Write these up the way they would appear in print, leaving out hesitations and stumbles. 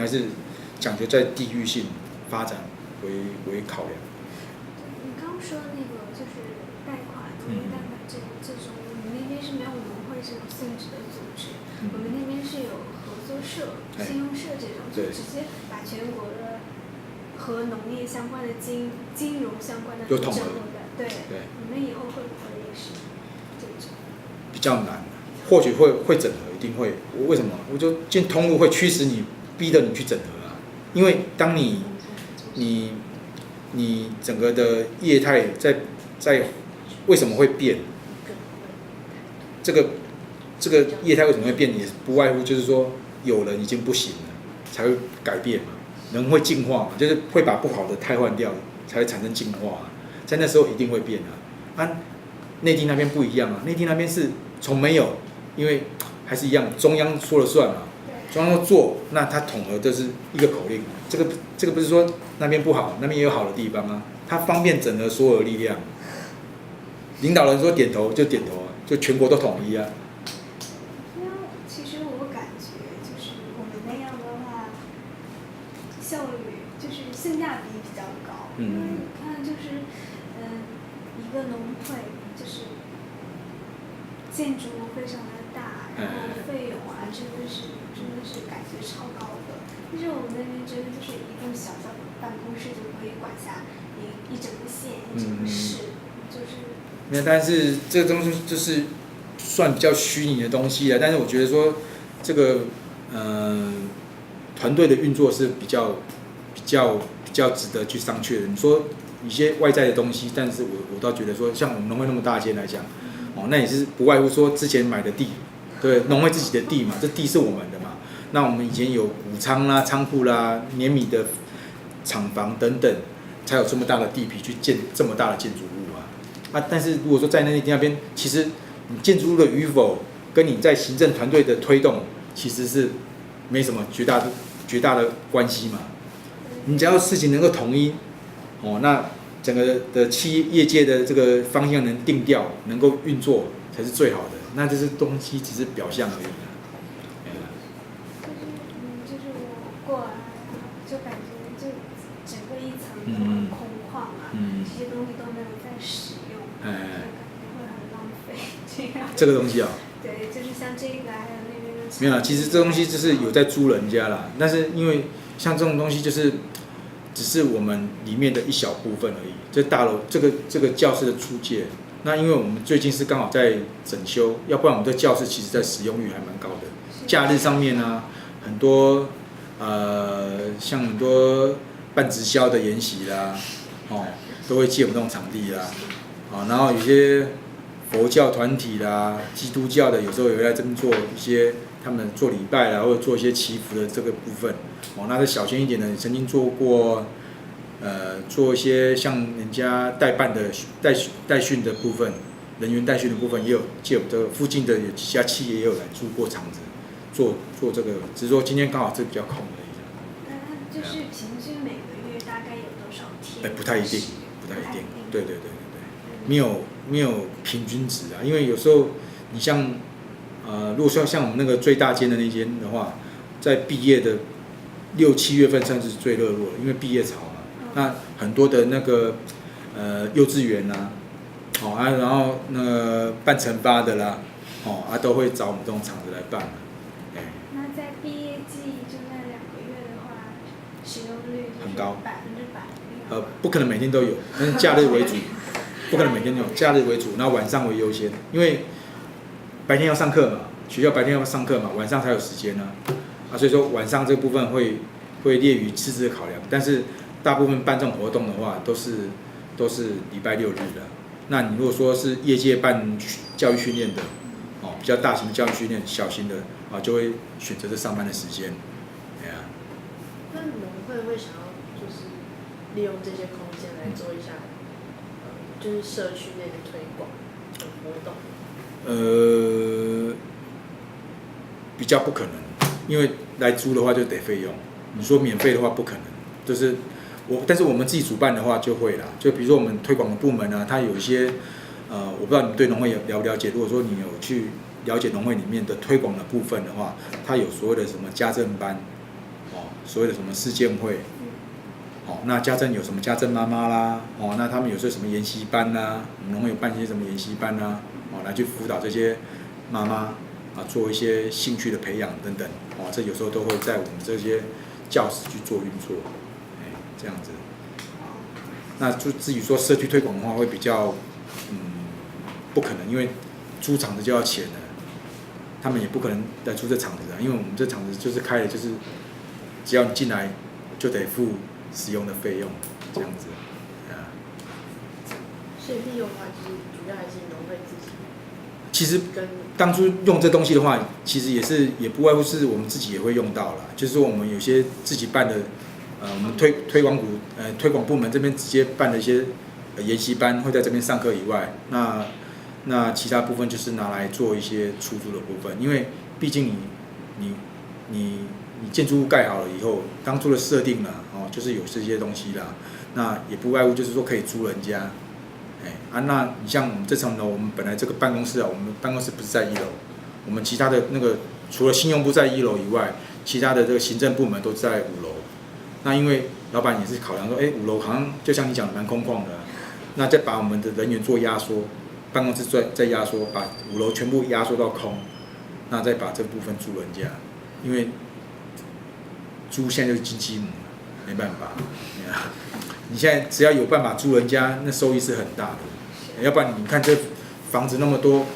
还是讲究在地域性发展为考量。你刚刚说的那个就是贷款、农业贷款这种，我们那边是没有农会这种性质的组织，我们那边是有合作社、信用社这种，就直接把全国的和农业相关的金融相关的都统合的。对，你们以后会不会也是这种？比较难，或许会整合，一定会。为什么？我就进通路会驱使你，逼着你去整合啊。因为当你整个的业态在为什么会变？这个业态为什么会变？也不外乎就是说有人已经不行了，才会改变嘛。人会进化嘛，就是会把不好的汰换掉，才会产生进化啊。在那时候一定会变啊。内地那边不一样啊，内地那边是从没有，因为还是一样，中央说了算嘛。中央要做，那它统合就是一个口令。这个不是说那边不好，那边也有好的地方啊。它方便整合所有的力量。领导人说点头就点头啊，就全国都统一啊。其实我感觉就是我们那样的话，效率就是性价比比较高。因为你看就是一个农会就是建筑物非常的大，然后费用啊真的是感觉超高的。但是我们那边真的就是一栋小小的办公室就可以管下一整个县、一整个市，就是。没有，但是这个东西就是算比较虚拟的东西了。但是我觉得说这个团队的运作是比较值得去商榷的。你说一些外在的东西，但是我倒觉得说，像我们农会那么大间来讲，那也是不外乎说之前买的地，对，农会自己的地嘛，这地是我们的嘛。那我们以前有谷仓啦、仓库啦、碾米的厂房等等，才有这么大的地皮去建这么大的建筑物啊。但是如果说在那边，其实你建筑物的与否，跟你在行政团队的推动，其实是没什么绝大的关系嘛。你只要事情能够统一，那整个的业界的这个方向能定调，能够运作才是最好的。那这些东西只是表象而已。就是我过来就感觉就整个一层都很空旷啊，这些东西都没有在使用，就感觉会很浪费。这个东西啊，对，就是像这个还有那边的。没有啦，其实这东西就是有在租人家啦，但是因为像这种东西就是只是我们里面的一小部分而已。这大楼这个教室的出借，那因为我们最近是刚好在整修，要不然我们的教室其实在使用率还蛮高的。假日上面啊，很多像很多办直销的研习啦，都会借我们这种场地啦，然后有些佛教团体啦、基督教的有时候也会来这边做一些他们做礼拜啦，或者做一些祈福的这个部分。那是小型一点的，曾经做过做一些像人家代办的代训的部分，人员代训的部分也有借我们这个附近的有几家企业也有来租过场子做这个，只是说今天刚好这比较空而已。那就是平均每个月大概有多少天？不太一定，对，没有平均值啊，因为有时候你像如果说像我们那个最大间的那间的话，在毕业的6、7月份算是最热络，因为毕业潮嘛。那很多的那个幼稚园啊，然后那个办成发的啦，都会找我们这种场子来办。那在毕业季就那2个月的话，使用率很高，100%。不可能每天都有，但是假日为主，不可能每天有，假日为主，然后晚上为优先，因为白天要上课嘛，学校白天要上课嘛，晚上才有时间呢。所以说晚上这部分会列于次之的考量，但是大部分办这种活动的话，都是礼拜6日的。那你如果说是业界办教育训练的，比较大型的教育训练，小型的就会选择这上班的时间。那农会会想要就是利用这些空间来做一下，就是社区内的推广的活动？比较不可能，因为来租的话就得费用。你说免费的话不可能，就是但是我们自己主办的话就会啦。就比如说我们推广的部门啊，它有一些我不知道你们对农会了不了解。如果说你有去了解农会里面的推广的部分的话，它有所谓的什么家政班，所谓的什么事件会，那家政有什么家政妈妈啦，那他们有时候什么研习班啦，我们农会有办一些什么研习班啦，来去辅导这些妈妈做一些兴趣的培养等等，这有时候都会在我们这些教室去做运作，这样子。那就至于说社区推广的话，会比较不可能，因为租场子就要钱了，他们也不可能来租这场子的，因为我们这场子就是开的，就是只要你进来就得付使用的费用，这样子。所以利用的话，就是主要还是农会自己。其实当初用这东西的话，其实也不外乎是我们自己也会用到啦，就是说我们有些自己办的，我们推广部门这边直接办的一些研习班，会在这边上课以外，那其他部分就是拿来做一些出租的部分，因为毕竟你建筑物盖好了以后，当初的设定了就是有这些东西啦，那也不外乎就是说可以租人家。那你像我们这层楼，我们本来这个办公室我们办公室不是在1楼，我们其他的那个除了信用部在1楼以外，其他的这个行政部门都在5楼。那因为老板也是考量说，5楼好像就像你讲的蛮空旷的，那再把我们的人员做压缩，办公室再压缩，把5楼全部压缩到空，那再把这部分租人家，因为租现在就是金鸡母，没办法。你现在只要有办法租人家，那收益是很大的。要不然你看这房子那么多，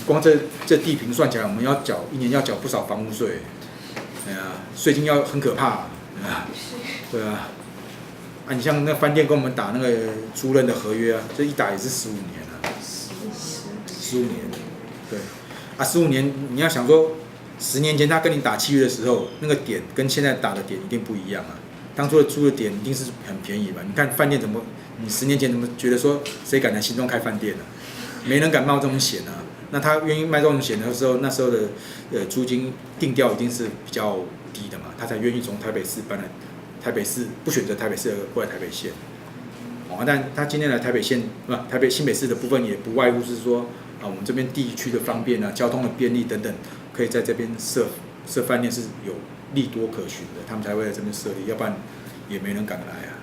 光这地坪算起来，我们一年要缴不少房屋税。税金要很可怕。对啊。你像那饭店跟我们打那个租赁的合约这一打也是15年了。15年。对。15年你要想说，10年前他跟你打契约的时候，那个点跟现在打的点一定不一样啊。当初的租的点一定是很便宜吧？你看饭店怎么，你10年前怎么觉得说谁敢来新庄开饭店呢？没人敢冒这种险啊。那他愿意卖这种险的时候，那时候的租金定调一定是比较低的嘛，他才愿意从台北市搬来台北市，不选择台北市而过来台北县。但他今天来台北县台北新北市的部分也不外乎是说我们这边地区的方便交通的便利等等，可以在这边设饭店是有利多可循的，他们才会在这边设立，要不然也没人敢来啊。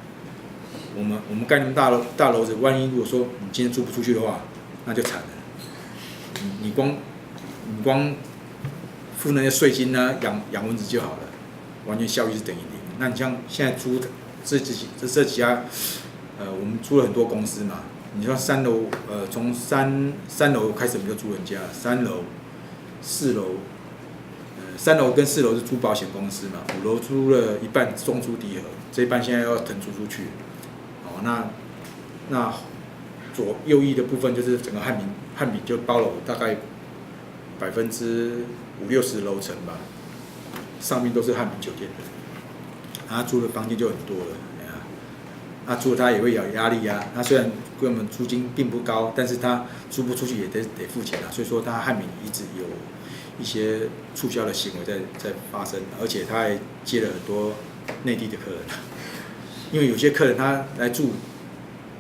我们盖那么大楼子，万一如果说你今天租不出去的话，那就惨了。你光付那些税金呢，养蚊子就好了，完全效益是等于0。那你像现在租这几家，我们租了很多公司嘛，你说3楼，从三楼开始我们就租人家，3楼、4楼。3楼跟4楼是租保险公司嘛，5楼租了一半中租低合，这一半现在要腾租出去。那右翼的部分就是整个汉品就包了大概50-60%楼层吧，上面都是汉品酒店的，他租的房间就很多了。租他也会有压力啊。他虽然跟我们租金并不高，但是他租不出去也得付钱啊。所以说他汉品一直有一些促销的行为在发生，而且他还接了很多内地的客人，因为有些客人他来住，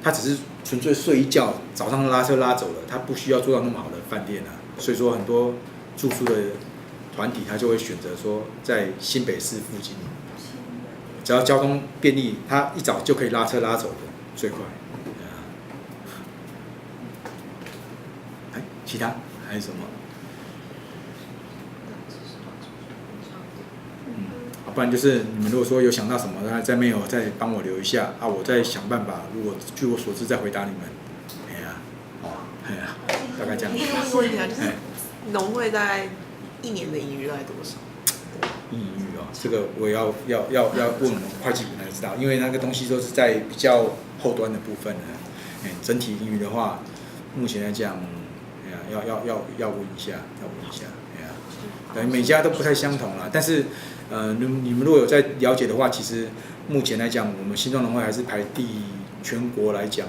他只是纯粹睡一觉，早上拉车拉走了，他不需要住到那么好的饭店啊。所以说很多住宿的团体他就会选择说在新北市附近，只要交通便利，他一早就可以拉车拉走的，最快。其他还有什么？不然就是你们如果说有想到什么，那在没有再帮我留一下我再想办法。如果据我所知再回答你们。大概这样。问一下，就是农会大概1年的盈余大概多少？盈余这个我要问我们会计部才知道，因为那个东西都是在比较后端的部分的。整体盈余的话，目前来讲，要问一下，每家都不太相同啦。但是你们如果有在了解的话，其实目前来讲，我们新庄农会还是全国来讲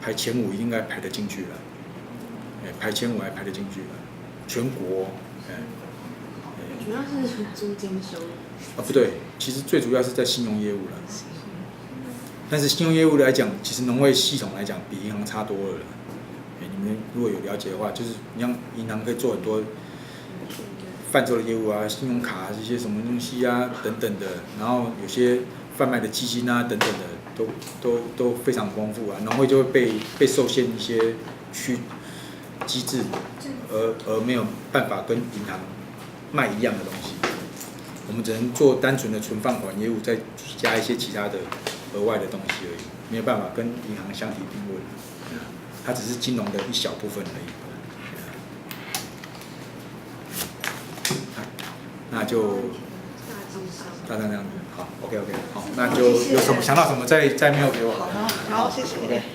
排前5应该排得进去了，排前5还排得进去了，全国。主要是租金收入。不对，其实最主要是在信用业务了。但是信用业务来讲，其实农会系统来讲比银行差多了。你们如果有了解的话，就是你像银行可以做很多贩售的业务啊，信用卡这些什么东西啊等等的，然后有些贩卖的基金啊等等的，都非常丰富啊，农会就会被受限一些机制，而没有办法跟银行卖一样的东西。我们只能做单纯的存放款业务，再加一些其他的额外的东西而已，没有办法跟银行相提并论。它只是金融的一小部分而已。那就大概这样子，好 ，OK， 好，那就有什么想到什么再 mail 给我。好，谢谢。OK。